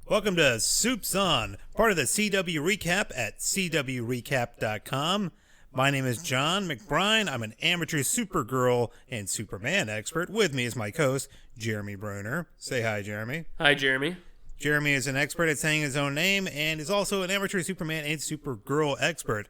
Welcome to Supes On, part of the CW Recap at cwrecap.com. My name is John McBride. I'm an amateur Supergirl and Superman expert. With me is my co-host, Jeremy Bruner. Say hi, Jeremy. Hi, Jeremy. Jeremy is an expert at saying his own name and is also an amateur Superman and Supergirl expert.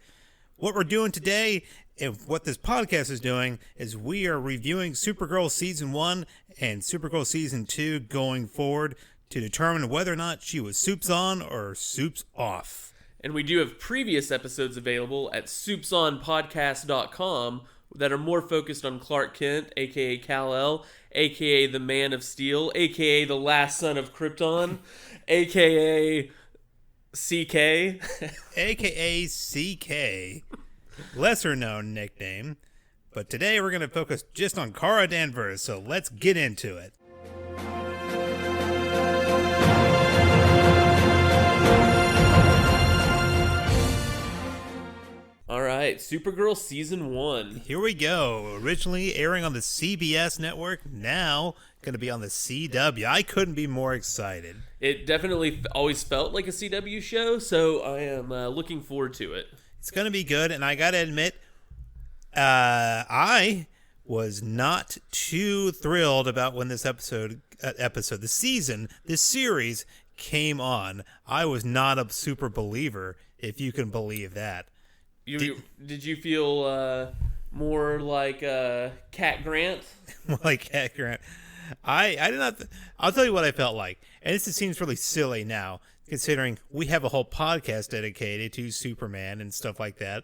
What we're doing today, and what this podcast is doing, is we are reviewing Supergirl Season 1 and Supergirl Season 2 going forward to determine whether or not she was Supes On or Supes Off. And we do have previous episodes available at supesonpodcast.com that are more focused on Clark Kent, a.k.a. Kal-El, a.k.a. the Man of Steel, a.k.a. the last son of Krypton, a.k.a. CK. a.k.a. CK. Lesser known nickname. But today we're going to focus just on Kara Danvers, so let's get into it. Alright, Supergirl Season 1. Here we go. Originally airing on the CBS network, now going to be on the CW. I couldn't be more excited. It definitely always felt like a CW show, so I am looking forward to it. It's going to be good, and I got to admit, I was not too thrilled about when this this series came on. I was not a super believer, if you can believe that. Did you feel more like Cat Grant? More like Cat Grant. I did not. I'll tell you what I felt like, and this seems really silly now, considering we have a whole podcast dedicated to Superman and stuff like that,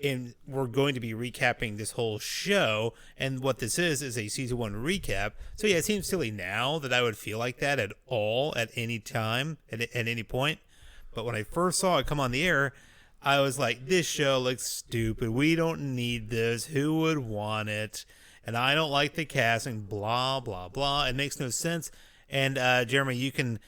and we're going to be recapping this whole show. And what this is a season 1 recap. So yeah, it seems silly now that I would feel like that at all, at any time, at any point. But when I first saw it come on the air, I was like, this show looks stupid. We don't need this. Who would want it? And I don't like the casting, blah, blah, blah. It makes no sense. And Jeremy, you can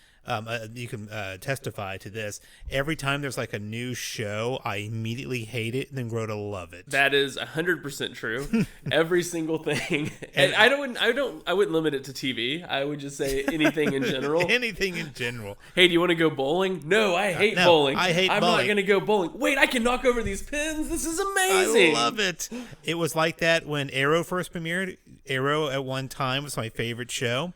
testify to this. Every time there's like a new show, I immediately hate it and then grow to love it. That is 100% true. Every single thing. And I wouldn't limit it to TV. I would just say anything in general. Anything in general. Hey, do you want to go bowling? No, I hate bowling. I hate bowling. I'm not going to go bowling. Wait, I can knock over these pins. This is amazing. I love it. It was like that when Arrow first premiered. Arrow at one time was my favorite show.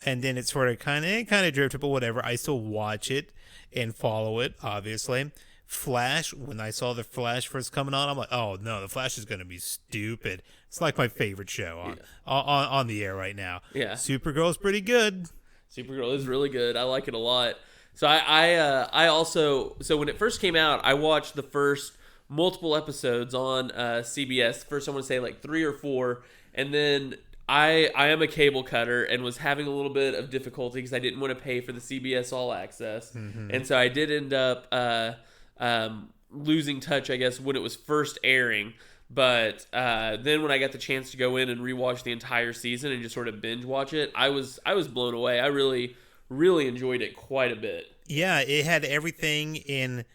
And then it sort of kind of drifted, but whatever. I still watch it and follow it, obviously. Flash, when I saw the Flash first coming on, I'm like, oh no, the Flash is going to be stupid. It's like my favorite show on the air right now. Yeah, Supergirl's pretty good. Supergirl is really good. I like it a lot. So I also when it first came out, I watched the first multiple episodes on CBS. First, I want to say like 3 or 4, and then I am a cable cutter and was having a little bit of difficulty because I didn't want to pay for the CBS All Access. Mm-hmm. And so I did end up losing touch, I guess, when it was first airing. But then when I got the chance to go in and rewatch the entire season and just sort of binge watch it, I was blown away. I really, really enjoyed it quite a bit. Yeah, it had everything in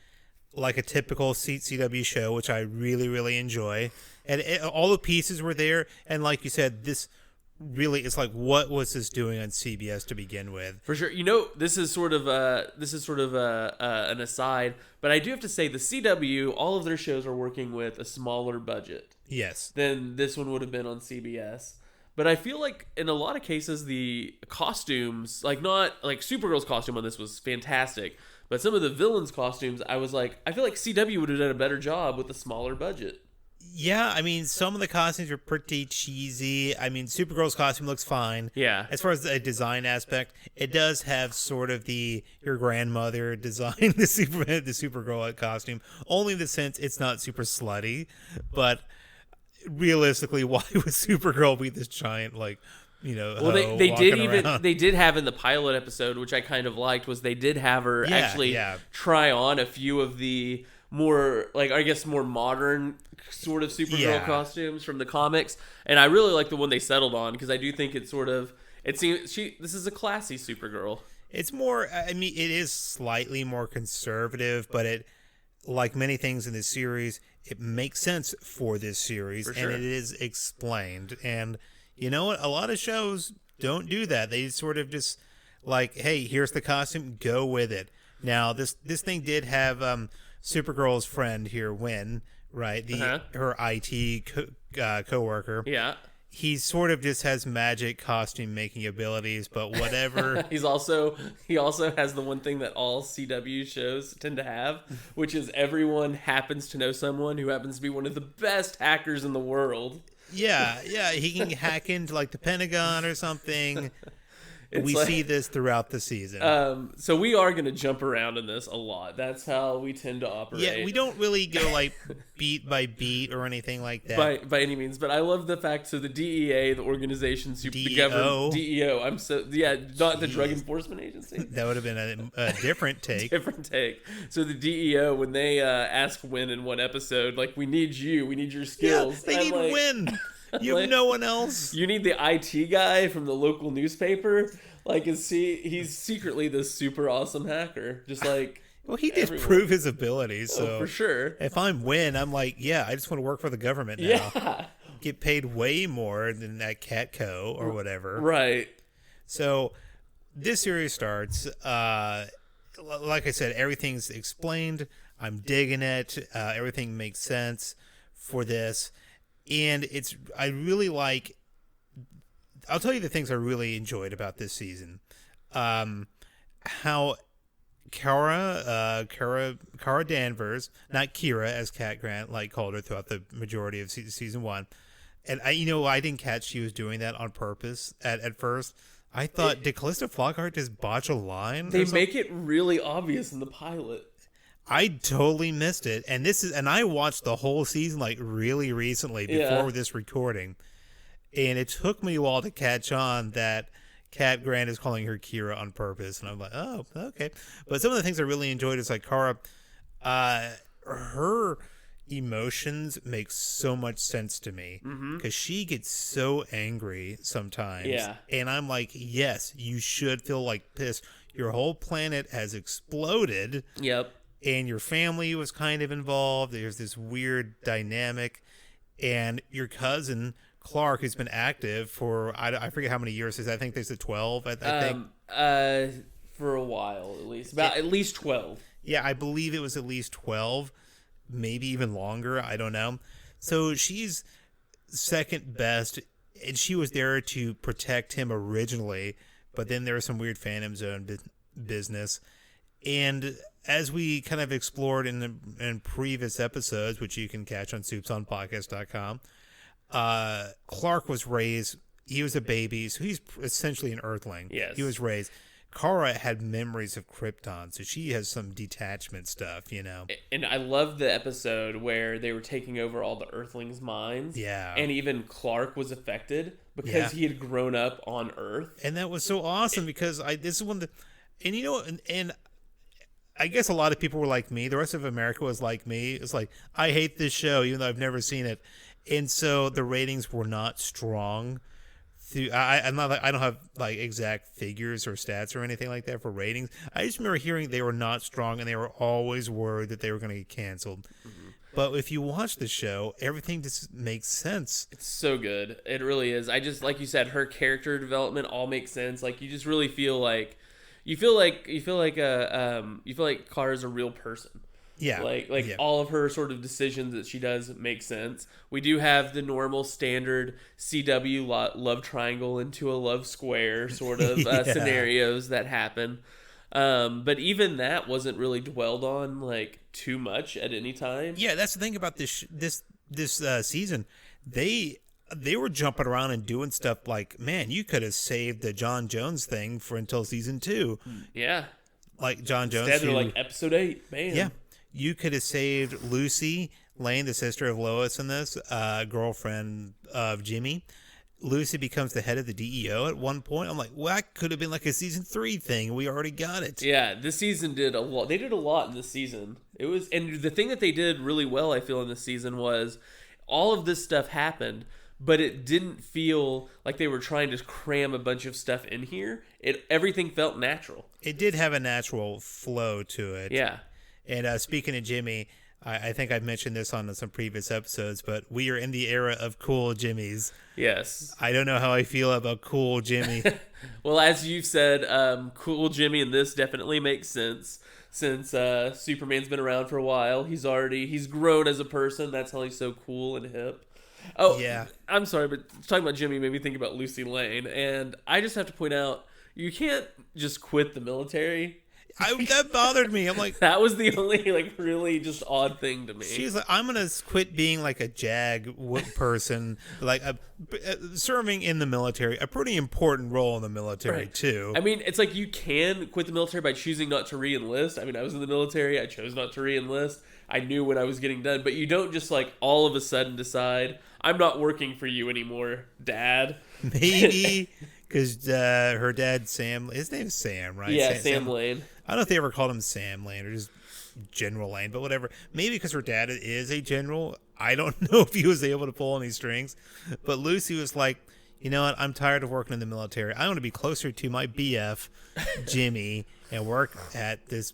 like a typical CW show, which I really, really enjoy. And all the pieces were there. And like you said, this really is like, what was this doing on CBS to begin with? For sure. You know, this is sort of an aside, but I do have to say the CW, all of their shows are working with a smaller budget. Yes. Than this one would have been on CBS. But I feel like in a lot of cases, the costumes, like not like Supergirl's costume on this was fantastic, but some of the villains' costumes, I was like, I feel like CW would have done a better job with a smaller budget. Yeah, I mean, some of the costumes are pretty cheesy. I mean, Supergirl's costume looks fine. Yeah. As far as the design aspect, it does have sort of your grandmother design the Supergirl costume, only in the sense it's not super slutty. But realistically, why would Supergirl be this giant, like, you know, well, they did have in the pilot episode, which I kind of liked, was they did have her try on a few of the more, like, I guess more modern sort of Supergirl costumes from the comics, and I really like the one they settled on because I do think it's sort of, it seems this is a classy Supergirl. It's more, I mean, it is slightly more conservative, but it, like many things in this series, it makes sense for this series, and it is explained. And you know what? A lot of shows don't do that. They sort of just like, hey, here's the costume, go with it. Now, this thing did have Supergirl's friend here, Win, right? Her IT coworker. Yeah. He sort of just has magic costume making abilities, but whatever. He also has the one thing that all CW shows tend to have, which is everyone happens to know someone who happens to be one of the best hackers in the world. Yeah, he can hack into like the Pentagon or something. We see this throughout the season. So we are going to jump around in this a lot. That's how we tend to operate. Yeah, we don't really go like beat by beat or anything like that. By any means. But I love the fact, so the DEA, the organization, the DEO. government, DEO, not the Drug Enforcement Agency. That would have been a different take. Different take. So the DEO, when they ask Win in one episode, like, we need your skills. Yeah, they need Win. You have no one else. You need the IT guy from the local newspaper. Like, he's secretly this super awesome hacker. Just like, well, he did prove his abilities. So for sure. If I'm Win, I'm like, yeah, I just want to work for the government now. Yeah. Get paid way more than that Catco or whatever. Right. So this series starts. Like I said, everything's explained. I'm digging it. Everything makes sense for this. And I really like, I'll tell you the things I really enjoyed about this season. How Kara Danvers, not Kira as Cat Grant called her throughout the majority of season 1. And I didn't catch she was doing that on purpose at first. I thought, did Calista Flockhart just botch a line? They make it really obvious in the pilot. I totally missed it, and I watched the whole season really recently before this recording, and it took me a while to catch on that Cat Grant is calling her Kira on purpose, and I'm like, oh, okay. But some of the things I really enjoyed is Kara, her emotions make so much sense to me because she gets so angry sometimes, and I'm like, yes, you should feel pissed. Your whole planet has exploded. Yep. And your family was kind of involved. There's this weird dynamic. And your cousin, Clark, who's been active for, I forget how many years. I think there's 12, I think. For a while, at least. At least 12. Yeah, I believe it was at least 12. Maybe even longer. I don't know. So she's second best. And she was there to protect him originally. But then there was some weird Phantom Zone business. And as we kind of explored in previous episodes, which you can catch on supesonpodcast.com, Clark was raised, he was a baby, so he's essentially an Earthling. Yes. He was raised. Kara had memories of Krypton, so she has some detachment stuff, And I love the episode where they were taking over all the Earthlings' minds. Yeah. And even Clark was affected because he had grown up on Earth. And that was so awesome because this is one of the... And I guess a lot of people were like me. The rest of America was like me. It's like, I hate this show, even though I've never seen it. And so the ratings were not strong. I don't have exact figures or stats or anything like that for ratings. I just remember hearing they were not strong, and they were always worried that they were going to get canceled. Mm-hmm. But if you watch the show, everything just makes sense. It's so good. It really is. I just, like you said, her character development all makes sense. You just really feel like. You feel like Kara's a real person. Yeah. All of her sort of decisions that she does make sense. We do have the normal standard CW love triangle into a love square sort of scenarios that happen. But even that wasn't really dwelled on too much at any time. Yeah, that's the thing about this season. They were jumping around and doing stuff man, you could have saved the John Jones thing until season 2. Yeah. John Jones. Instead they're episode 8, man. Yeah. You could have saved Lucy Lane, the sister of Lois in this, girlfriend of Jimmy. Lucy becomes the head of the DEO at one point. I'm like, well, that could have been a season 3 thing. We already got it. Yeah, this season did a lot. They did a lot in this season. And the thing that they did really well, I feel, in this season was all of this stuff happened, but it didn't feel like they were trying to cram a bunch of stuff in here. Everything felt natural. It did have a natural flow to it. Yeah. And speaking of Jimmy, I think I've mentioned this on some previous episodes, but we are in the era of cool Jimmies. Yes. I don't know how I feel about cool Jimmy. Well, as you've said, cool Jimmy in this definitely makes sense since Superman's been around for a while. He's grown as a person. That's how he's so cool and hip. Oh, Yeah. I'm sorry, but talking about Jimmy made me think about Lucy Lane, and I just have to point out, you can't just quit the military. That bothered me. I'm like, That was the only really just odd thing to me. she's like, I'm gonna quit being like a person, like serving in the military, a pretty important role in the military Right. too. I mean, it's like you can quit the military by choosing not to re-enlist. I mean, I was in the military. I chose not to re-enlist. I knew when I was getting done. But you don't just like all of a sudden decide, I'm not working for you anymore, Dad. Maybe because her dad, Sam, his name's Sam, right? Yeah, Sam Lane. I don't know if they ever called him Sam Lane or just General Lane, but whatever. Maybe because her dad is a general. I don't know if he was able to pull any strings. But Lucy was like, you know what? I'm tired of working in the military. I want to be closer to my BF, Jimmy, and work at this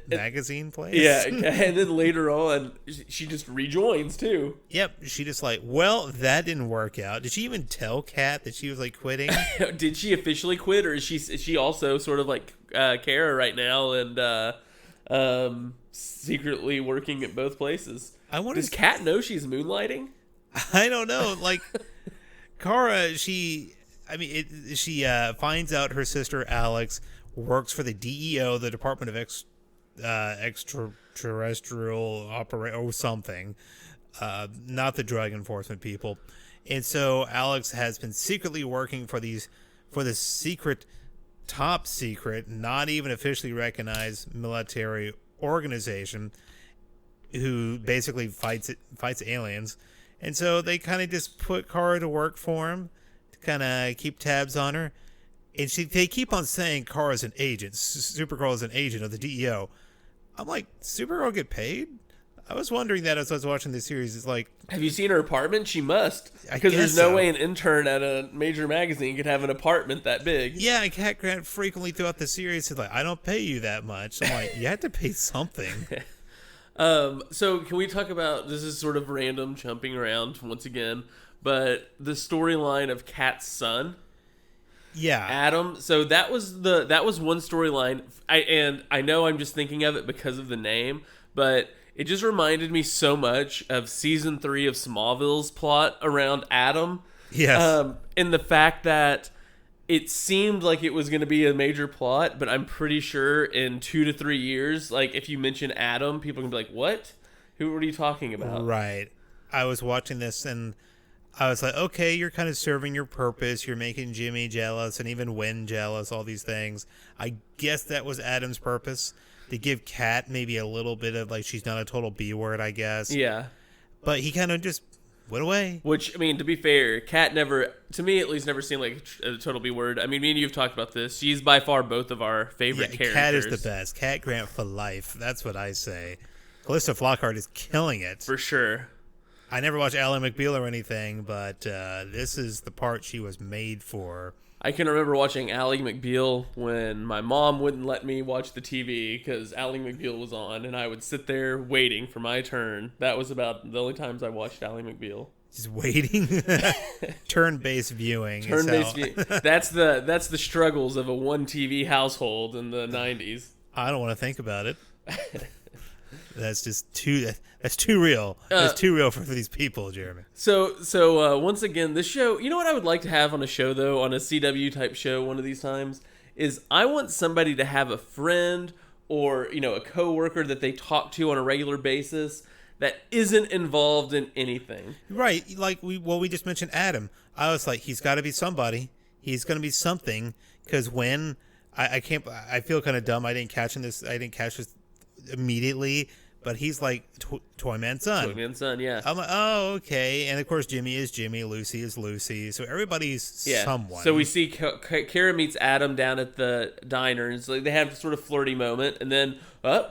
magazine place. Yeah, and then later on, she just rejoins too. Yep. She just like, well, that didn't work out. Did she even tell Kat that she was like quitting? Did she officially quit, or is she also sort of like Kara right now and secretly working at both places? Does Kat know she's moonlighting? I don't know. Like, Kara, she finds out her sister Alex works for the DEO, the Department of Extraterrestrial or something, not the drug enforcement people. And so Alex has been secretly working for this secret, top secret, not even officially recognized military organization who basically fights aliens. And so they kind of just put Kara to work for him to kind of keep tabs on her. And they keep on saying Kara's an agent. Supergirl is an agent of the DEO. I'm like, Supergirl get paid? I was wondering that as I was watching this series. It's like, have you seen her apartment? She must, because there's no way an intern at a major magazine could have an apartment that big. Yeah, and Cat Grant frequently throughout the series is like, I don't pay you that much. I'm like, you have to pay something. So can we talk about, this is sort of random, jumping around once again, but the storyline of Kat's son? Yeah, Adam. So that was one storyline. I know I'm just thinking of it because of the name, but it just reminded me so much of season 3 of Smallville's plot around Adam. Yes. In the fact that it seemed like it was going to be a major plot, but I'm pretty sure in 2 to 3 years, like if you mention Adam, people can be like, "What? Who are you talking about?" Right. I was watching this and I was like, okay, you're kind of serving your purpose. You're making Jimmy jealous and even Wen jealous, all these things. I guess that was Adam's purpose, to give Kat maybe a little bit of, like, she's not a total B-word, I guess. Yeah. But he kind of just went away. Which, I mean, to be fair, Kat never, to me at least, never seemed like a total B-word. I mean, me and you have talked about this. She's by far both of our favorite characters. Kat is the best. Kat Grant for life. That's what I say. Calista Flockhart is killing it. For sure. I never watched Ally McBeal or anything, but this is the part she was made for. I can remember watching Ally McBeal when my mom wouldn't let me watch the TV because Ally McBeal was on, and I would sit there waiting for my turn. That was about the only times I watched Ally McBeal. Just waiting. Turn-based viewing. Turn-based viewing. That's the struggles of a one TV household in the 90s. I don't want to think about it. That's just too. That's too real. That's too real for these people, Jeremy. So once again, this show. You know what I would like to have on a show, though, on a CW type show, one of these times, is I want somebody to have a friend or a coworker that they talk to on a regular basis that isn't involved in anything. Right, like we just mentioned Adam. I was like, he's got to be somebody. He's going to be something. Because when I can't, I feel kind of dumb. I didn't catch this immediately. But he's like Toyman's son. Toyman's son, yeah. I'm like, oh, okay. And of course, Jimmy is Jimmy, Lucy is Lucy. So everybody's someone. So we see Kara meets Adam down at the diner, and so they have a sort of flirty moment, and then,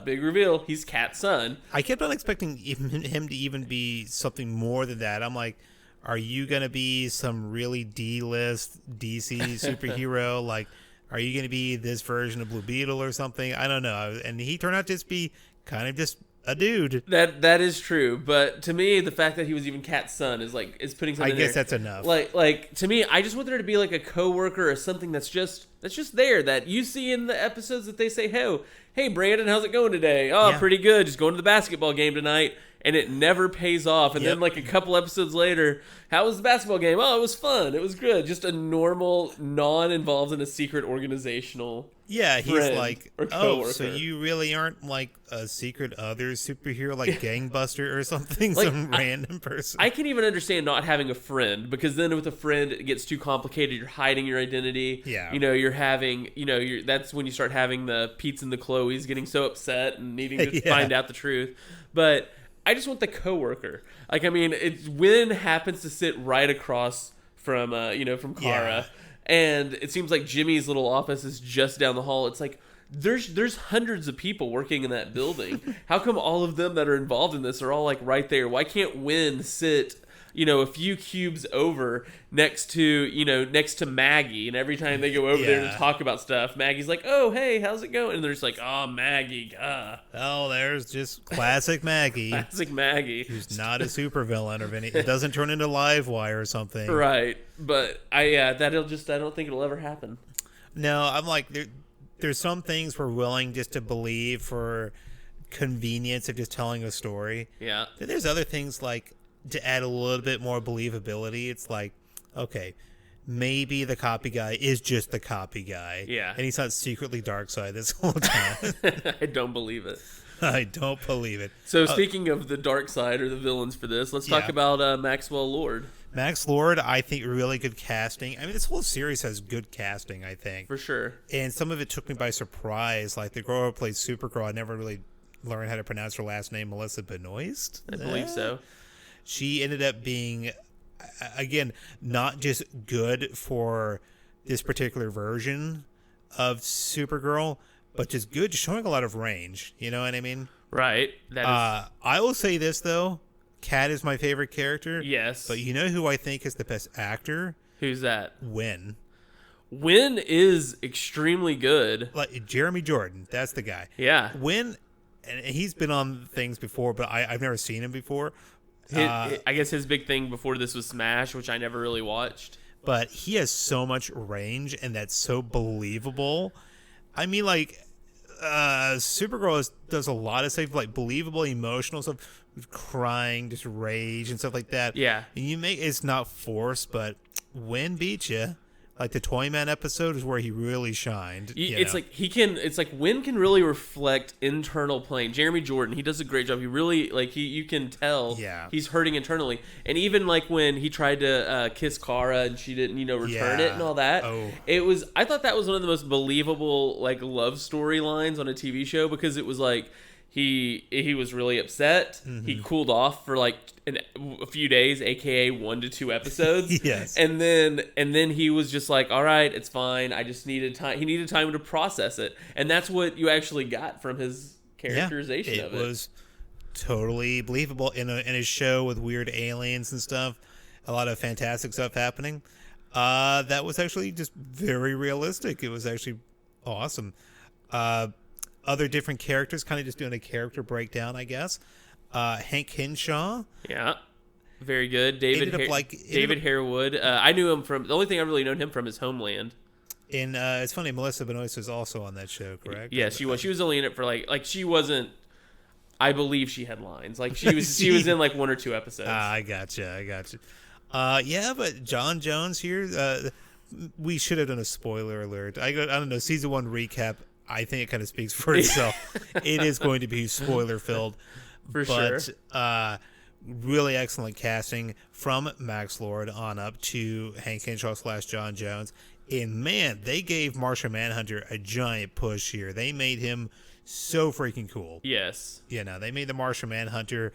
big reveal, he's Kat's son. I kept on expecting him to even be something more than that. I'm like, are you going to be some really D-list DC superhero? Like, are you going to be this version of Blue Beetle or something? I don't know. And he turned out to just be kind of just a dude. That is true, but to me, the fact that he was even Kat's son is putting something. I guess there. that's enough. Like to me, I just want there to be like a coworker or something that's just there that you see in the episodes that they say, hey Brandon, how's it going today? Oh, Yeah. pretty good. Just going to the basketball game tonight, and it never pays off. And then like a couple episodes later, how was the basketball game? Oh, it was fun. It was good. Just a normal, non-involved in a secret organizational. Yeah, he's like, or oh, coworker. so you really aren't like a secret other superhero, like Gangbuster or something, Like, some random person. I can even understand not having a friend, because then with a friend it gets too complicated. You're hiding your identity. Yeah. You're having, that's when you start having the Pete's and the Chloes getting so upset and needing to Yeah. find out the truth. But I just want the coworker. Like, I mean, Wynn happens to sit right across from, from Kara. Yeah. And it seems like Jimmy's little office is just down the hall. It's like, there's hundreds of people working in that building. How come all of them that are involved in this are all like right there? Why can't Wynn sit, a few cubes over next to Maggie, and every time they go over there to talk about stuff, Maggie's like, oh, hey, how's it going? And they're just like, oh, Maggie, Oh, there's just classic Maggie. classic Maggie. Who's not a supervillain or any. It doesn't turn into Livewire or something. Right. But I don't think it'll ever happen. No, I'm like, there's some things we're willing just to believe for convenience of just telling a story. Yeah. Then there's other things like to add a little bit more believability. It's like, okay, maybe the copy guy is just the copy guy. Yeah. And he's not secretly Darkseid this whole time. I don't believe it. I don't believe it. So speaking of the dark side or the villains for this, let's talk about Maxwell Lord. Max Lord, I think really good casting. I mean, this whole series has good casting, I think. For sure. And some of it took me by surprise. Like the girl who played Supergirl, I never really learned how to pronounce her last name, Melissa Benoist. I believe so. She ended up being, again, not just good for this particular version of Supergirl, but just good, showing a lot of range. You know what I mean? Right. That is. I will say this, though. Kat is my favorite character. Yes. But you know who I think is the best actor? Who's that? Wynn. Wynn is extremely good. Like Jeremy Jordan, that's the guy. Yeah. Wynn, and he's been on things before, but I've never seen him before. I guess his big thing before this was Smash, which I never really watched. But he has so much range, and that's so believable. I mean, like, Supergirl does a lot of stuff, like believable, emotional stuff, crying, just rage and stuff like that. Yeah. And it's not forced, but Wynn beats you. Like the Toyman episode is where he really shined. It's like Wynn can really reflect internal pain. Jeremy Jordan, he does a great job. He really you can tell he's hurting internally. And even like when he tried to kiss Kara and she didn't, return it and all that. Oh. I thought that was one of the most believable like love storylines on a TV show, because it was like he was really upset. Mm-hmm. He cooled off for like a few days, aka 1 to 2 episodes. Yes. And then he was just like, all right, it's fine. I just needed time. He needed time to process it. And that's what you actually got from his characterization of it. It was totally believable in a show with weird aliens and stuff. A lot of fantastic stuff happening. That was actually just very realistic. It was actually awesome. Other different characters, kind of just doing a character breakdown, I guess. Hank Henshaw. Yeah. Very good. David Harewood. I knew him from... The only thing I really known him from is Homeland. And it's funny, Melissa Benoist was also on that show, correct? Yeah, she was. She was only in it for like she wasn't... I believe she had lines. Like she was in like 1 or 2 episodes. I gotcha. Yeah, but John Jones here, we should have done a spoiler alert. I don't know, season 1 recap, I think it kind of speaks for itself. It is going to be spoiler filled. For sure. But really excellent casting from Max Lord on up to Hank Henshaw / John Jones. And man, they gave Martian Manhunter a giant push here. They made him so freaking cool. Yes. They made the Martian Manhunter.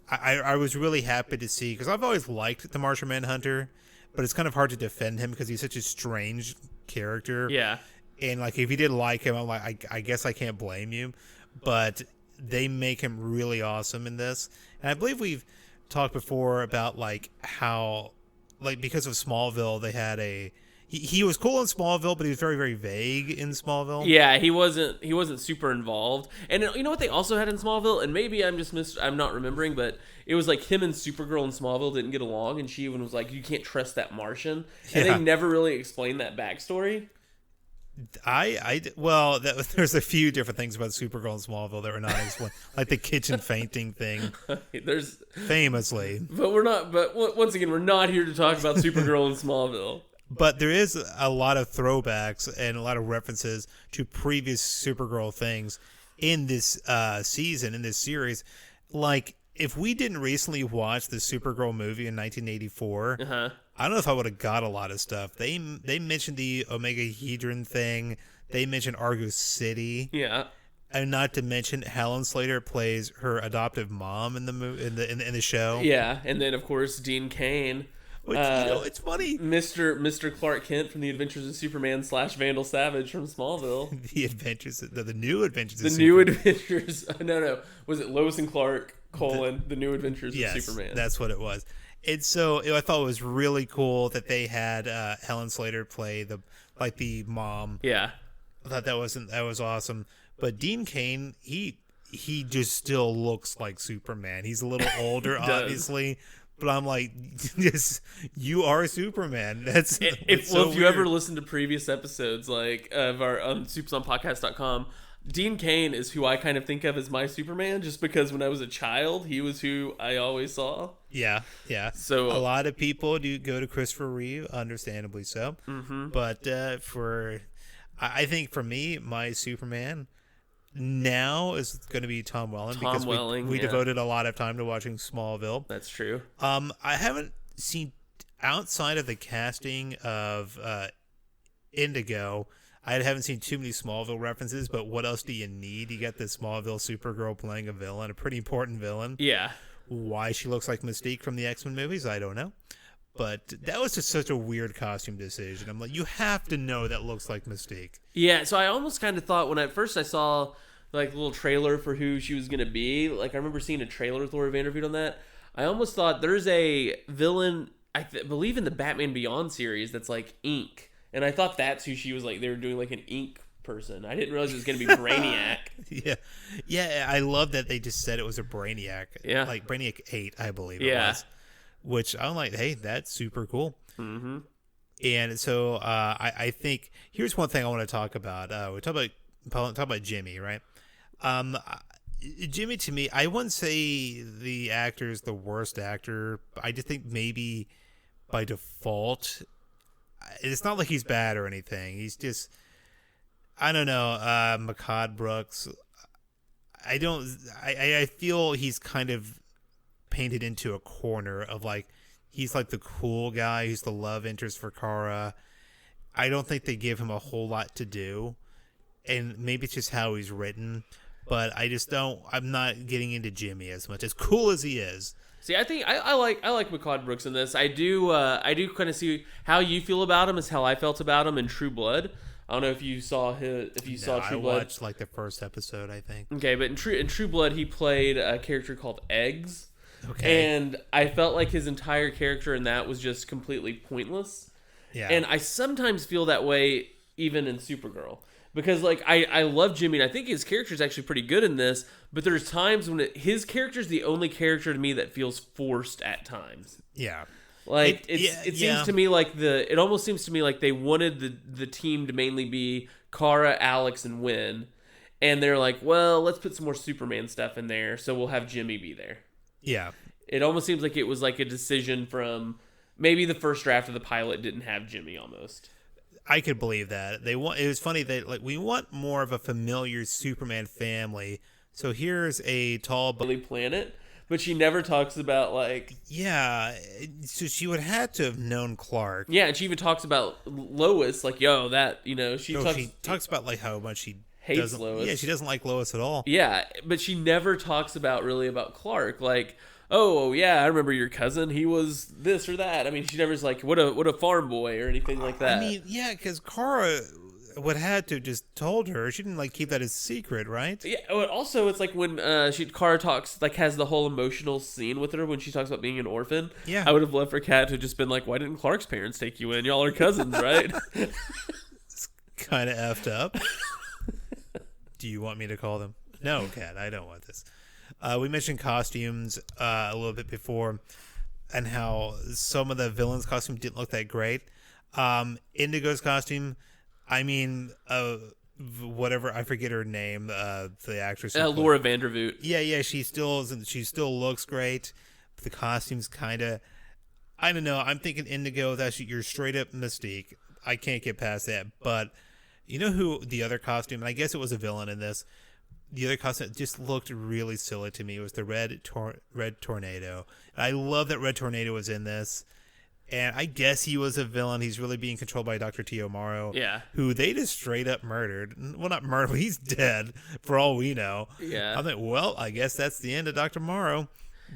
I was really happy to see, because I've always liked the Martian Manhunter, but it's kind of hard to defend him because he's such a strange character. Yeah. And like, if you did like him, I'm like, I guess I can't blame you. But they make him really awesome in this. And I believe we've talked before about like how, like, because of Smallville, they had a he was cool in Smallville, but he was very, very vague in Smallville. Yeah, he wasn't super involved. And you know what they also had in Smallville, and maybe I'm not remembering, but it was like him and Supergirl in Smallville didn't get along, and she even was like, "You can't trust that Martian," and they never really explained that backstory. There's a few different things about Supergirl and Smallville that were not explained, like the kitchen fainting thing. There's famously, but we're not. But once again, we're not here to talk about Supergirl and Smallville. But there is a lot of throwbacks and a lot of references to previous Supergirl things in this season, in this series. Like, if we didn't recently watch the Supergirl movie in 1984, I don't know if I would have got a lot of stuff. They mentioned the Omega Hedron thing. They mentioned Argus City. Yeah. And not to mention Helen Slater plays her adoptive mom in the show. Yeah, and then of course Dean Cain. Which, it's funny. Mr. Clark Kent from the Adventures of Superman / Vandal Savage from Smallville. the new Adventures of Superman. The new Adventures. No. Was it Lois and Clark, the new Adventures of Superman? That's what it was. And so I thought it was really cool that they had Helen Slater play the mom. Yeah. I thought that was awesome. But Dean Cain, he just still looks like Superman. He's a little older, obviously. But I'm like, you are Superman. If you ever listen to previous episodes like of our supesonpodcast.com, Dean Cain is who I kind of think of as my Superman, just because when I was a child, he was who I always saw. Yeah. So a lot of people do go to Christopher Reeve, understandably so. Mm-hmm. But I think for me, my Superman now is going to be Tom Welling, because we devoted a lot of time to watching Smallville. That's true. I haven't seen, outside of the casting of Indigo, I haven't seen too many Smallville references, but what else do you need? You got the Smallville Supergirl playing a villain, a pretty important villain. Yeah. Why she looks like Mystique from the X-Men movies, I don't know. But that was just such a weird costume decision. I'm like, you have to know that looks like Mystique. Yeah, so I almost kind of thought when at first I saw like a little trailer for who she was going to be, like I remember seeing a trailer with Laura Vandervoort on that, I almost thought there's a villain, I believe in the Batman Beyond series, that's like Ink. And I thought that's who she was, like they were doing like an Ink person. I didn't realize it was going to be Brainiac. Yeah, I love that they just said it was a Brainiac. Yeah. Like Brainiac 8, I believe it was. Which I'm like, hey, that's super cool. Mm-hmm. And so I think here's one thing I want to talk about. We talk about Jimmy, right? Jimmy, to me, I wouldn't say the actor is the worst actor. I just think maybe by default, it's not like he's bad or anything. He's just, I don't know, Makad Brooks. I feel he's kind of painted into a corner of like, he's like the cool guy who's the love interest for Kara. I don't think they give him a whole lot to do, and maybe it's just how he's written, but I'm not getting into Jimmy as much, as cool as he is. See, I think I like Makad Brooks in this. I do kind of see how you feel about him is how I felt about him in True Blood. I don't know if you saw True Blood. I watched like the first episode, I think. Okay, but in True Blood, he played a character called Eggs. Okay. And I felt like his entire character in that was just completely pointless. Yeah. And I sometimes feel that way even in Supergirl. Because, like, I love Jimmy, and I think his character is actually pretty good in this, but there's times when his character is the only character to me that feels forced at times. Yeah. Like, it seems to me like it almost seems to me like they wanted the team to mainly be Kara, Alex, and Wynn. And they're like, well, let's put some more Superman stuff in there, so we'll have Jimmy be there. Yeah. It almost seems like it was like a decision from maybe the first draft of the pilot didn't have Jimmy almost. I could believe that. It was funny that like we want more of a familiar Superman family. So here's a tall planet, but she never talks about like so she would have to have known Clark. Yeah, and she even talks about Lois like she talks about like how much she hates Lois. Yeah, she doesn't like Lois at all. Yeah, but she never talks about Clark like, oh yeah, I remember your cousin. He was this or that. I mean, she never's like, what a farm boy or anything like that. I mean, yeah, because Kara, would had to just told her. She didn't like keep that a secret, right? Yeah. Also, it's like when Kara talks, like has the whole emotional scene with her when she talks about being an orphan. Yeah. I would have loved for Kat to just been like, "Why didn't Clark's parents take you in? Y'all are cousins, right?" It's kind of effed up. Do you want me to call them? No, Kat, I don't want this. We mentioned costumes a little bit before, and how some of the villains' costumes didn't look that great. Indigo's costume, I mean, whatever, I forget her name, the actress. Laura Vandervoot. Yeah, she still looks great. But the costume's kind of, I don't know. I'm thinking Indigo, that's your straight up Mystique. I can't get past that. But you know who the other costume, and I guess it was a villain in this, the other costume just looked really silly to me. It was the Red Tornado. And I love that Red Tornado was in this. And I guess he was a villain. He's really being controlled by Dr. T.O. Morrow. Yeah. Who they just straight up murdered. Well, not murdered, but he's dead for all we know. Yeah. I think, well, I guess that's the end of Dr. Morrow.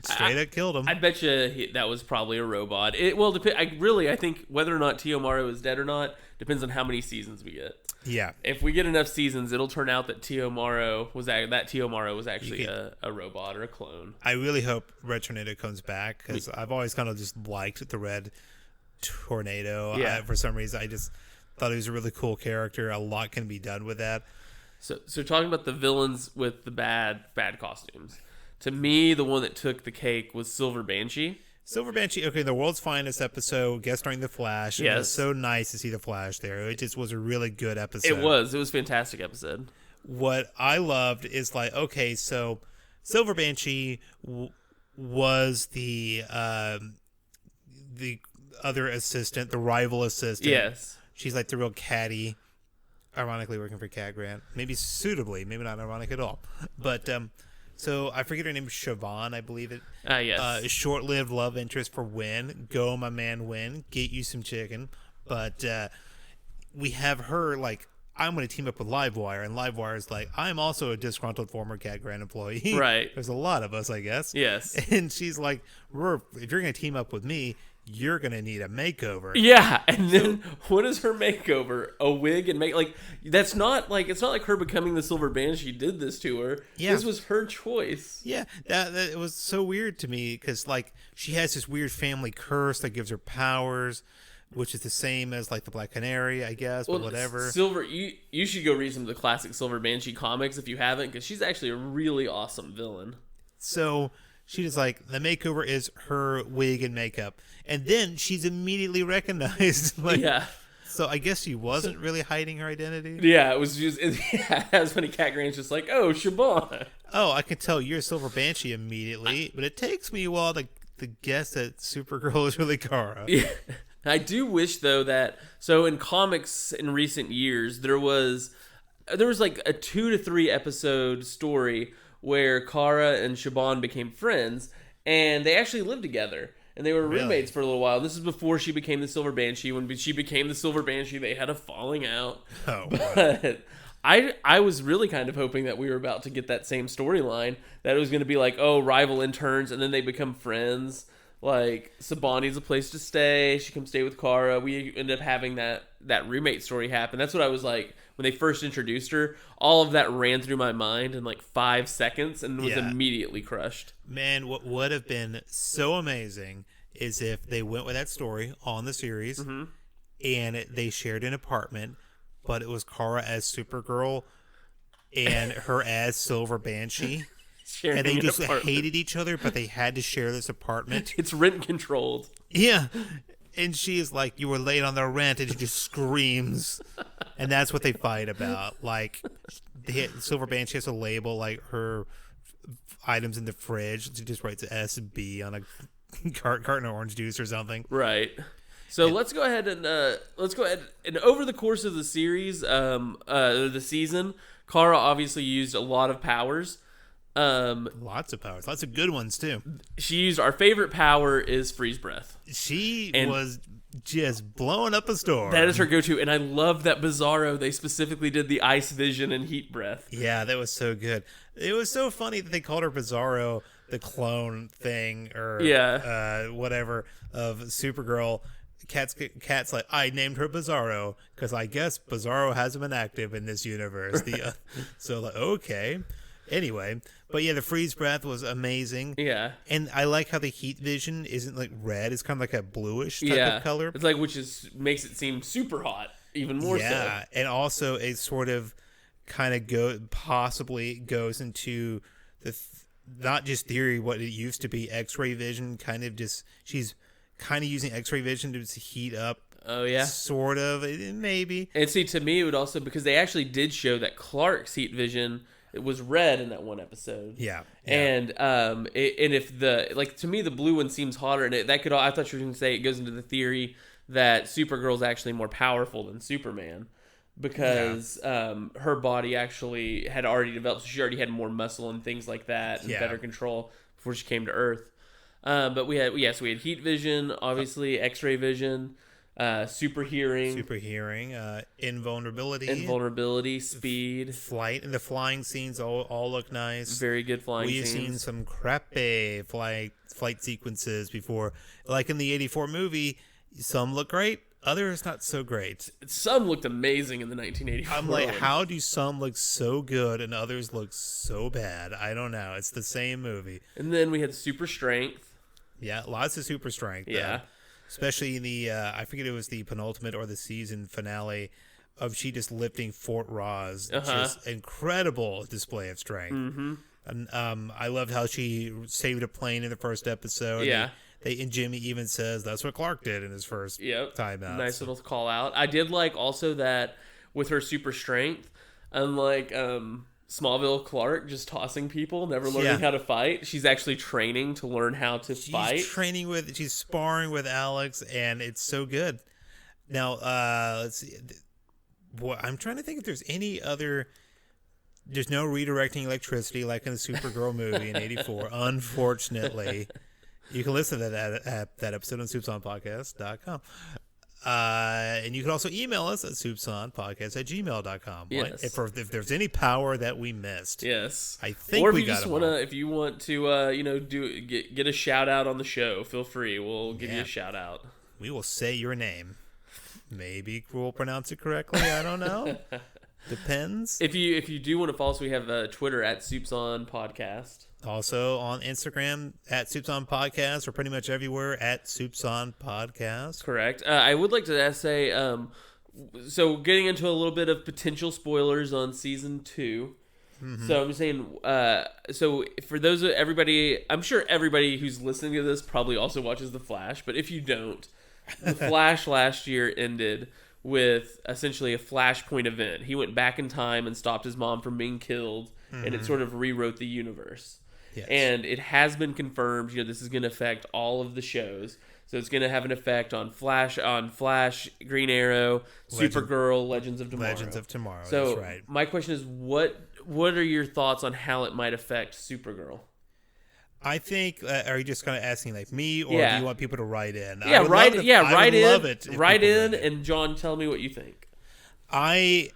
Straight up killed him. I bet you that was probably a robot. I think whether or not T.O. Morrow is dead or not depends on how many seasons we get. Yeah. If we get enough seasons, it'll turn out that T.O. Morrow was actually a robot or a clone. I really hope Red Tornado comes back, because I've always kind of just liked the Red Tornado. Yeah. For some reason, I just thought he was a really cool character. A lot can be done with that. So talking about the villains with the bad costumes. To me, the one that took the cake was Silver Banshee. Silver Banshee, okay, the world's finest episode, guest starring The Flash. Yes. It was so nice to see The Flash there. It just was a really good episode. It was a fantastic episode. What I loved is like, okay, so Silver Banshee was the other assistant, the rival assistant. Yes. She's like the real catty, ironically working for Cat Grant. Maybe suitably, maybe not ironic at all. But, so I forget her name, Siobhan, I believe it. Yes. Short-lived love interest for Win. Go, my man, Win. Get you some chicken. But we have her like, I'm going to team up with Livewire, and Livewire is like, I'm also a disgruntled former Cat Grant employee. Right. There's a lot of us, I guess. Yes. And she's like, if you're going to team up with me, you're going to need a makeover. Yeah, and then what is her makeover? A wig and it's not like her becoming the Silver Banshee did this to her. Yeah. This was her choice. Yeah, that it was so weird to me, because like she has this weird family curse that gives her powers, which is the same as like the Black Canary, I guess, but whatever. Silver, you should go read some of the classic Silver Banshee comics if you haven't, because she's actually a really awesome villain. So she was like, the makeover is her wig and makeup. And then she's immediately recognized. Like, yeah. So I guess she wasn't really hiding her identity. Yeah, it was just, that was funny. Cat Grant's just like, oh, Siobhan. Oh, I can tell you're a Silver Banshee immediately, but it takes me a while to guess that Supergirl is really Kara. Yeah. I do wish, though, that, so in comics in recent years, there was like a 2 to 3 episode story where Kara and Siobhan became friends, and they actually lived together. And they were roommates for a little while. This is before she became the Silver Banshee. When she became the Silver Banshee, they had a falling out. Oh, but I was really kind of hoping that we were about to get that same storyline. That it was going to be like, oh, rival interns, and then they become friends. Like, Saban needs a place to stay. She comes stay with Kara. We end up having that roommate story happen. That's what I was like, when they first introduced her, all of that ran through my mind in like 5 seconds and was immediately crushed. Man, what would have been so amazing is if they went with that story on the series, and they shared an apartment, but it was Kara as Supergirl and her as Silver Banshee. And they just hated each other, but they had to share this apartment. It's rent controlled. Yeah. And she is like, you were late on the rent, and she just screams. And that's what they fight about. Like, Silver Banshee has a label, like, her items in the fridge. She just writes SB on a carton of orange juice or something. Right. So let's go ahead and over the course of the series, the season, Kara obviously used a lot of powers. Lots of powers, lots of good ones too. She used, our favorite power is freeze breath. She was just blowing up a storm. That is her go-to, and I love that Bizarro, they specifically did the ice vision and heat breath. Yeah, that was so good. It was so funny that they called her Bizarro, the clone thing, or whatever, of Supergirl, Cat's like, I named her Bizarro because I guess Bizarro hasn't been active in this universe. So like, okay. Anyway, but yeah, the freeze breath was amazing. Yeah. And I like how the heat vision isn't like red; it's kind of like a bluish type of color. It's like makes it seem super hot, even more so. Yeah, and also it sort of kind of possibly goes into the not just theory what it used to be X-ray vision. Kind of just she's kind of using X-ray vision to heat up. Oh yeah, sort of maybe. And see, to me, it would also because they actually did show that Clark's heat vision. It was red in that one episode. Yeah. And and if to me the blue one seems hotter, and I thought you were going to say it goes into the theory that Supergirl's actually more powerful than Superman because her body actually had already developed, so she already had more muscle and things like that and better control before she came to Earth. But we had heat vision, obviously X-ray vision. Super hearing, invulnerability, speed, flight, and the flying scenes all look nice. Very good flying scenes. We've seen some crappy flight sequences before, like in the '84 movie. Some look great, others not so great. Some looked amazing in the 1984. I'm like, how do some look so good and others look so bad? I don't know. It's the same movie. And then we had super strength. Yeah, lots of super strength. Yeah. Especially in the, I forget it was the penultimate or the season finale of she just lifting Fort Ross. Just incredible display of strength. Mm-hmm. And I loved how she saved a plane in the first episode. Yeah. And Jimmy even says that's what Clark did in his first time out. Nice little call out. I did like also that with her super strength, unlike Smallville Clark just tossing people, never learning how to fight. She's actually training to learn how to fight. She's sparring with Alex, and it's so good. Now, let's see. I'm trying to think if there's any other. There's no redirecting electricity like in the Supergirl movie in '84. Unfortunately, you can listen to that episode on supesonpodcast.com. And you can also email us at supesonpodcast@gmail.com. Yes. If there's any power that we missed. Yes. I think or if we you got just if you want to get a shout out on the show, feel free. We'll give you a shout out. We will say your name. Maybe we'll pronounce it correctly. I don't know. Depends. If you do want to follow us, we have Twitter at Supes On Podcast. Also on Instagram at Supes On Podcast, or pretty much everywhere at Supes On Podcast. Correct. I would like to say, so getting into a little bit of potential spoilers on season 2. Mm-hmm. So I'm saying, so for everybody, I'm sure everybody who's listening to this probably also watches The Flash, but if you don't, The Flash last year ended with essentially a Flashpoint event. He went back in time and stopped his mom from being killed, and it sort of rewrote the universe. Yes. And it has been confirmed, this is going to affect all of the shows. So it's going to have an effect on Flash, Green Arrow, Supergirl, Legends of Tomorrow. So that's right. My question is, what are your thoughts on how it might affect Supergirl? I think, are you just kind of asking like me, or do you want people to write in? Write in, and John, tell me what you think. I'm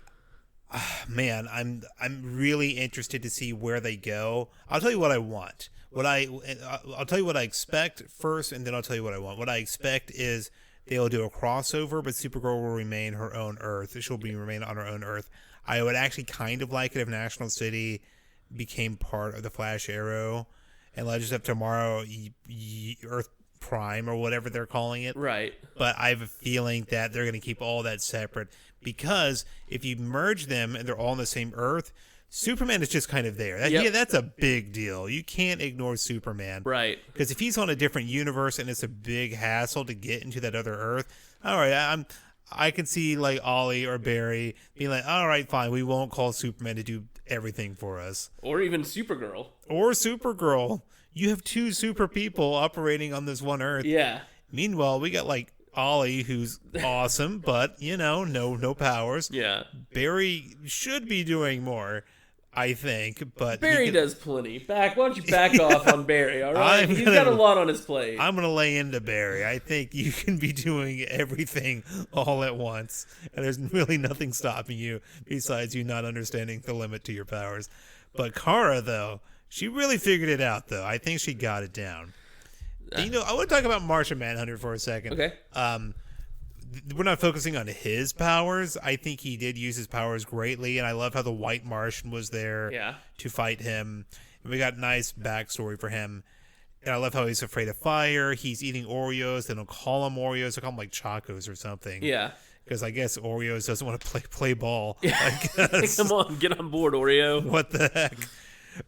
really interested to see where they go. I'll tell you what I want. I'll tell you what I expect first, and then I'll tell you what I want. What I expect is they'll do a crossover, but Supergirl will remain her own Earth. She'll remain on her own Earth. I would actually kind of like it if National City became part of the Flash Arrow, and Legends of Tomorrow, Earth Prime, or whatever they're calling it. Right. But I have a feeling that they're going to keep all that separate, because if you merge them and they're all on the same Earth, Superman is just kind of there. That's a big deal. You can't ignore Superman. Right. Because if he's on a different universe and it's a big hassle to get into that other Earth, all right, I can see like Ollie or Barry being like, all right, fine, we won't call Superman to do everything for us. Or even Supergirl. You have two super people operating on this one Earth. Yeah. Meanwhile, we got like Ollie, who's awesome, but no powers. Yeah. Barry should be doing more, I think, but Barry does plenty. Why don't you back off on Barry? All right, he's got a lot on his plate. I'm gonna lay into Barry. I think you can be doing everything all at once, and there's really nothing stopping you besides you not understanding the limit to your powers. But Kara, though, she really figured it out. Though I think she got it down. I want to talk about Martian Manhunter for a second. Okay. we're not focusing on his powers. I think he did use his powers greatly, and I love how the White Martian was there to fight him. And we got nice backstory for him. And I love how he's afraid of fire. He's eating Oreos. They don't call him Oreos. They call him like Chacos or something. Yeah. Because I guess Oreos doesn't want to play ball. Yeah. I guess. Come on, get on board, Oreo. What the heck?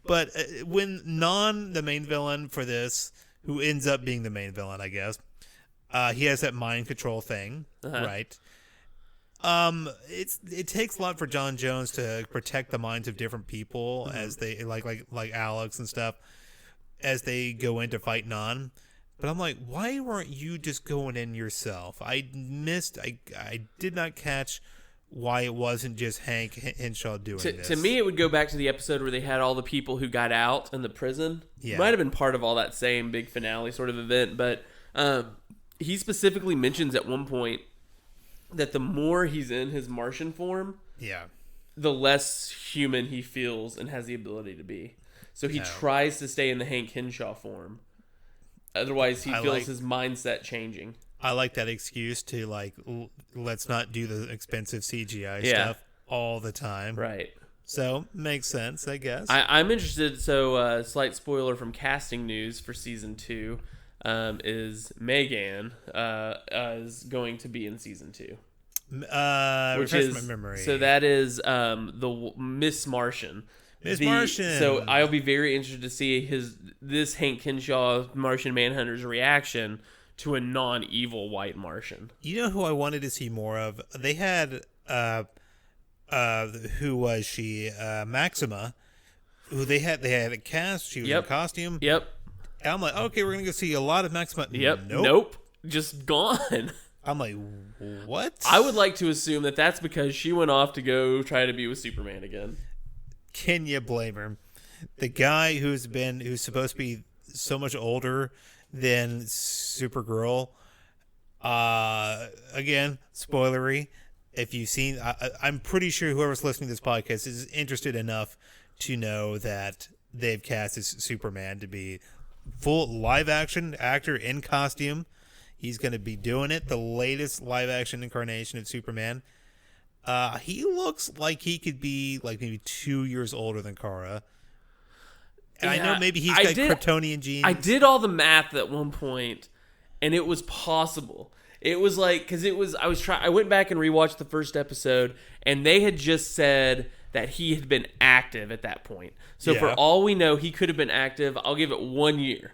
But when the main villain for this, who ends up being the main villain, I guess, he has that mind control thing, right? It takes a lot for John Jones to protect the minds of different people as they like Alex and stuff as they go in to fight Non. But I'm like, why weren't you just going in yourself? I did not catch why it wasn't just Hank Henshaw doing this. To me, it would go back to the episode where they had all the people who got out in the prison. Yeah. Might have been part of all that same big finale sort of event, but he specifically mentions at one point that the more he's in his Martian form, the less human he feels and has the ability to be. So he tries to stay in the Hank Henshaw form. Otherwise, he feels his mindset changing. I like that excuse to, let's not do the expensive CGI stuff all the time. Right. So, makes sense, I guess. I'm interested. So, slight spoiler from casting news for season 2 is Megan is going to be in season 2. Which is my memory. So that is the Miss Martian. Martian. So I'll be very interested to see this Hank Henshaw Martian Manhunter's reaction to a non-evil White Martian. You know who I wanted to see more of? They had who was she? Maxima, who they had a cast. She was in a costume. Yep. And I'm like, okay, we're gonna go see a lot of Maxima. Yep. Nope. Just gone. I'm like, what? I would like to assume that that's because she went off to go try to be with Superman again. Can you blame her? The guy who's supposed to be so much older than Supergirl. Again, spoilery. If you've seen, I'm pretty sure whoever's listening to this podcast is interested enough to know that they've cast as Superman to be full live action actor in costume. He's going to be doing it. The latest live action incarnation of Superman. He looks like he could be maybe 2 years older than Kara. And I know maybe he's got Kryptonian genes. I did all the math at one point, and it was possible. It was because I went back and rewatched the first episode, and they had just said that he had been active at that point. So for all we know, he could have been active. I'll give it 1 year.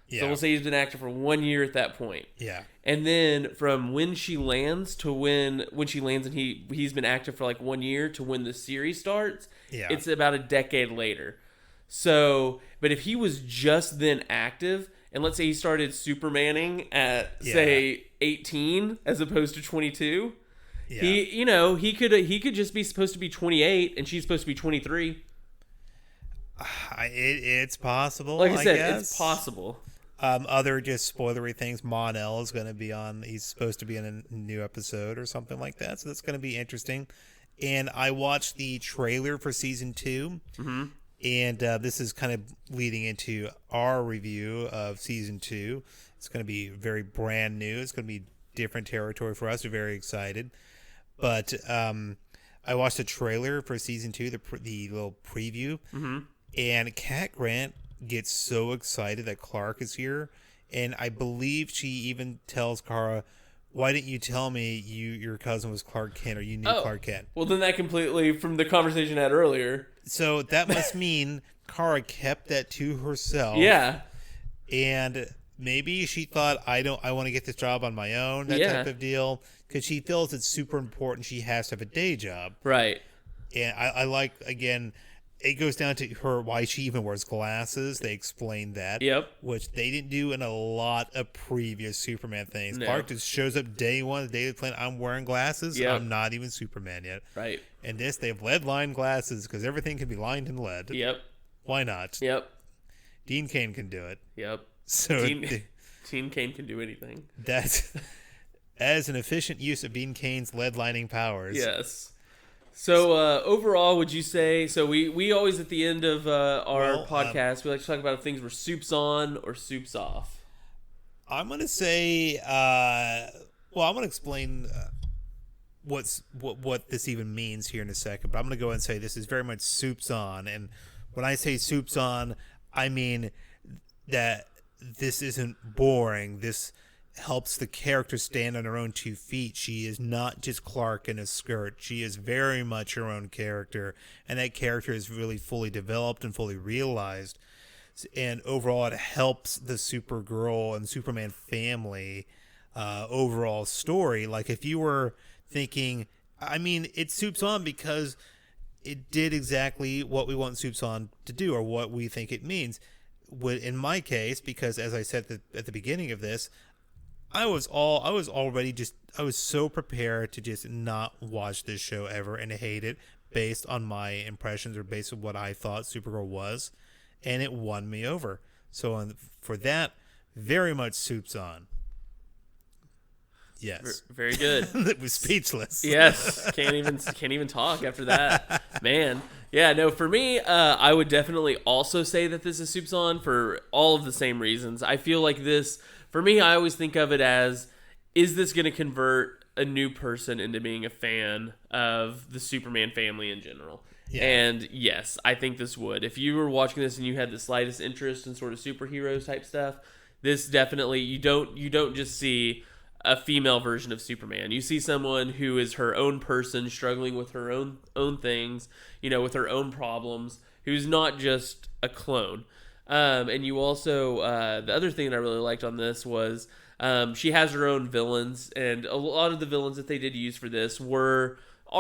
Yeah. So we'll say he's been active for 1 year at that point. Yeah. And then from when she lands to when she lands and he's been active for 1 year to when the series starts, it's about a decade later. So, but if he was just then active, and let's say he started Supermaning at say 18 as opposed to 22, he could just be supposed to be 28 and she's supposed to be 23. It's possible. Like I said, it's possible. Other just spoilery things. Mon-El is going to be he's supposed to be in a new episode or something like that. So that's going to be interesting. And I watched the trailer for season 2. Mm-hmm. And this is kind of leading into our review of season 2. It's going to be very brand new. It's going to be different territory for us. We're very excited. But I watched the trailer for season 2, the little preview. Mm-hmm. And Cat Grant gets so excited that Clark is here, and I believe she even tells Kara, "Why didn't you tell me your cousin was Clark Kent or you knew Clark Kent?" Well, then that completely from the conversation I had earlier. So that must mean Kara kept that to herself. Yeah, and maybe she thought, I want to get this job on my own, that type of deal, because she feels it's super important. She has to have a day job, right? And I like, again. It goes down to her why she even wears glasses. They explained that. Yep. Which they didn't do in a lot of previous Superman things. No. Clark just shows up day one, the day of the plan. I'm wearing glasses. Yep. I'm not even Superman yet. Right. And they have lead-lined glasses because everything can be lined in lead. Yep. Why not? Yep. Dean Cain can do it. Yep. So Dean Cain can do anything. That's as an efficient use of Dean Cain's lead-lining powers. Yes. So overall, would you say, so we always at the end of our podcast, we like to talk about if things were soups on or soups off. I'm going to say, Well, I'm going to explain what this even means here in a second, but I'm going to go and say this is very much Supes On. And when I say Supes On, I mean that this isn't boring. This helps the character stand on her own 2 feet. She is not just Clark in a skirt. She is very much her own character, and that character is really fully developed and fully realized. And overall, it helps the Supergirl and Superman family overall story. Like, if you were thinking, I mean, it Supes On because it did exactly what we want Supes On to do, or what we think it means. In my case, because as I said at the beginning of this, I was so prepared to just not watch this show ever and hate it based on my impressions or based on what I thought Supergirl was, and it won me over. So for that, very much Supes On. Yes. Very good. It was speechless. Yes. Can't even talk after that. Man. Yeah, no, for me, I would definitely also say that this is Supes On for all of the same reasons. I feel like this, for me, I always think of it as, is this going to convert a new person into being a fan of the Superman family in general? Yeah. And yes, I think this would. If you were watching this and you had the slightest interest in sort of superheroes type stuff, this definitely, you don't just see a female version of Superman. You see someone who is her own person, struggling with her own things, with her own problems, who's not just a clone. And you also, the other thing that I really liked on this was she has her own villains, and a lot of the villains that they did use for this are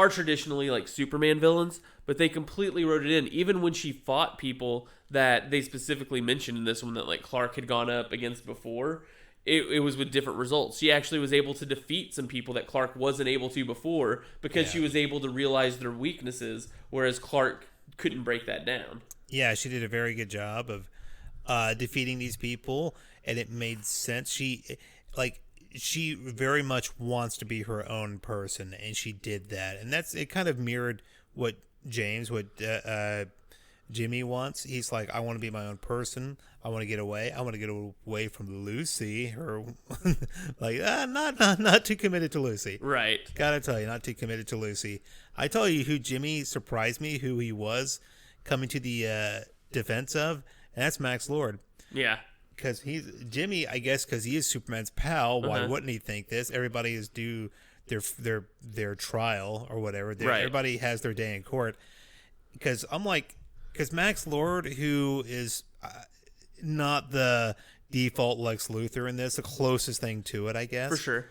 traditionally like Superman villains, but they completely wrote it in. Even when she fought people that they specifically mentioned in this one that like Clark had gone up against before, it was with different results. She actually was able to defeat some people that Clark wasn't able to before because she was able to realize their weaknesses, whereas Clark couldn't break that down. Yeah, she did a very good job of defeating these people, and it made sense. She very much wants to be her own person, and she did that. And it kind of mirrored what Jimmy wants. He's like, I want to be my own person. I want to get away. I want to get away from Lucy. Or not too committed to Lucy. Right. Gotta tell you, not too committed to Lucy. I tell you who Jimmy surprised me, who he was coming to the defense of, and that's Max Lord. Yeah. Because Jimmy, I guess, because he is Superman's pal. Why wouldn't he think this? Everybody is due their trial or whatever. Right. Everybody has their day in court. Because Max Lord, who is not the default Lex Luthor in this, the closest thing to it, I guess. For sure.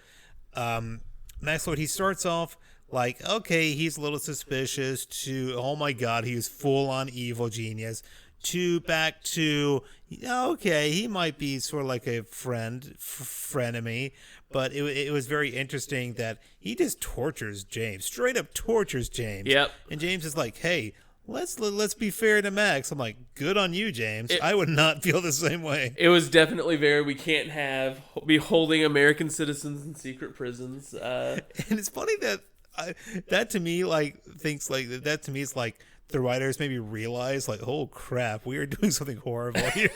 Max Lord, he starts off like, okay, he's a little suspicious, to, oh my God, he's full-on evil genius, to back to, okay, he might be sort of like a frenemy, but it was very interesting that he just tortures James, straight up tortures James. Yep. And James is like, hey, let's be fair to Max. I'm like, good on you, James. I would not feel the same way. It was definitely we can't be holding American citizens in secret prisons. And it's funny that that to me is like the writers maybe realize, like, oh crap, we are doing something horrible here.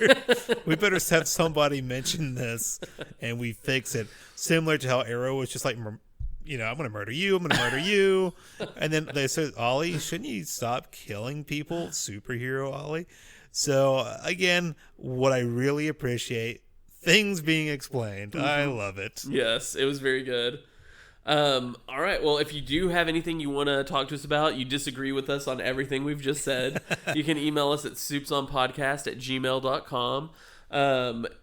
We better have somebody mention this and we fix it. Similar to how Arrow was just like, I'm going to murder you. I'm going to murder you. And then they said, Ollie, shouldn't you stop killing people? Superhero Ollie. So again, what I really appreciate, things being explained. Mm-hmm. I love it. Yes, it was very good. All right. Well, if you do have anything you want to talk to us about, you disagree with us on everything we've just said, you can email us at supesonpodcast@gmail.com.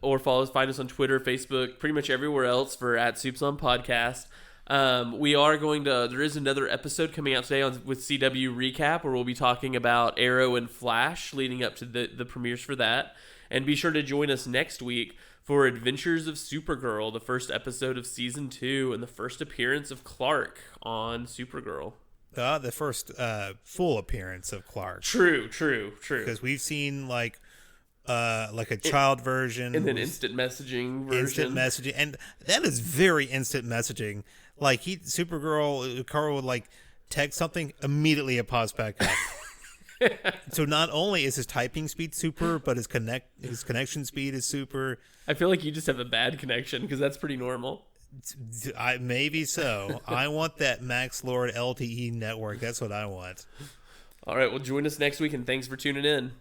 Or find us on Twitter, Facebook, pretty much everywhere else for @supesonpodcast. There is another episode coming out today with CW Recap, where we'll be talking about Arrow and Flash leading up to the premieres for that. And be sure to join us next week for Adventures of Supergirl, the first episode of Season 2, and the first appearance of Clark on Supergirl. The first full appearance of Clark. True. Because we've seen like a child version. And then instant messaging version. Instant messaging. And that is very instant messaging. Like, Carl would like text something, immediately it pops back up. So not only is his typing speed super, but his connection speed is super. I feel like you just have a bad connection, because that's pretty normal. Maybe so. I want that Max Lord LTE network. That's what I want. All right, well, join us next week, and thanks for tuning in.